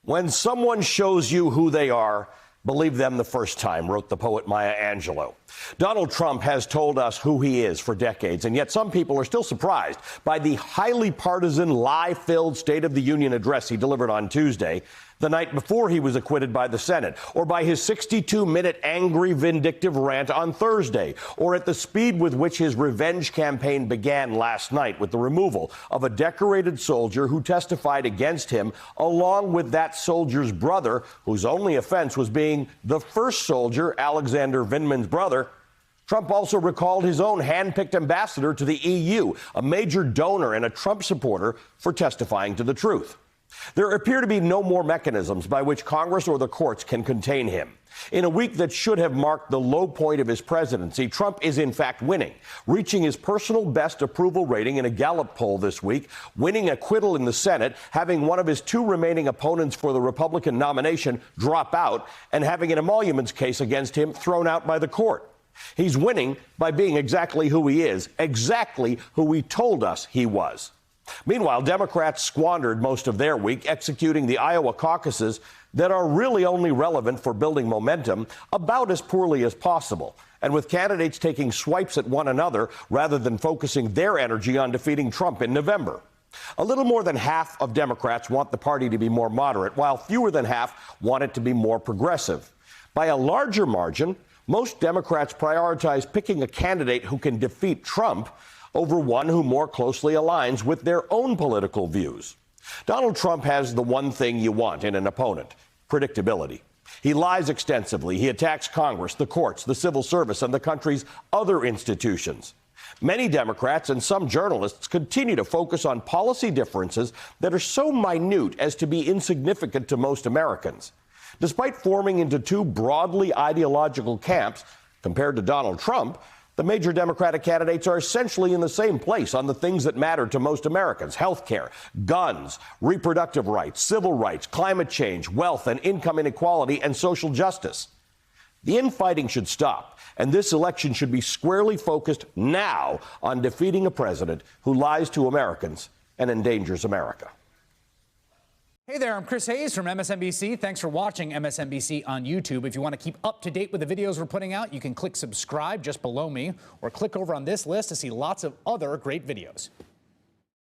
When someone shows you who they are, believe them the first time, wrote the poet Maya Angelou. Donald Trump has told us who he is for decades, and yet some people are still surprised by the highly partisan, lie-filled State of the Union address he delivered on Tuesday, the night before he was acquitted by the Senate, or by his 62-minute angry, vindictive rant on Thursday, or at the speed with which his revenge campaign began last night with the removal of a decorated soldier who testified against him, along with that soldier's brother, whose only offense was being the first soldier, Alexander Vindman's brother. Trump also recalled his own hand-picked ambassador to the EU, a major donor and a Trump supporter, for testifying to the truth. There appear to be no more mechanisms by which Congress or the courts can contain him. In a week that should have marked the low point of his presidency, Trump is in fact winning, reaching his personal best approval rating in a Gallup poll this week, winning acquittal in the Senate, having one of his two remaining opponents for the Republican nomination drop out, and having an emoluments case against him thrown out by the court. He's winning by being exactly who he is, exactly who he told us he was. Meanwhile, Democrats squandered most of their week executing the Iowa caucuses that are really only relevant for building momentum about as poorly as possible, and with candidates taking swipes at one another rather than focusing their energy on defeating Trump in November. A little more than half of Democrats want the party to be more moderate, while fewer than half want it to be more progressive. By a larger margin, most Democrats prioritize picking a candidate who can defeat Trump over one who more closely aligns with their own political views. Donald Trump has the one thing you want in an opponent: predictability. He lies extensively. He attacks Congress, the courts, the civil service, and the country's other institutions. Many Democrats and some journalists continue to focus on policy differences that are so minute as to be insignificant to most Americans. Despite forming into two broadly ideological camps, compared to Donald Trump, the major Democratic candidates are essentially in the same place on the things that matter to most Americans: health care, guns, reproductive rights, civil rights, climate change, wealth and income inequality, and social justice. The infighting should stop, and this election should be squarely focused now on defeating a president who lies to Americans and endangers America. Hey there, I'm Chris Hayes from MSNBC. Thanks for watching MSNBC on YouTube. If you want to keep up to date with the videos we're putting out, you can click subscribe just below me, or click over on this list to see lots of other great videos.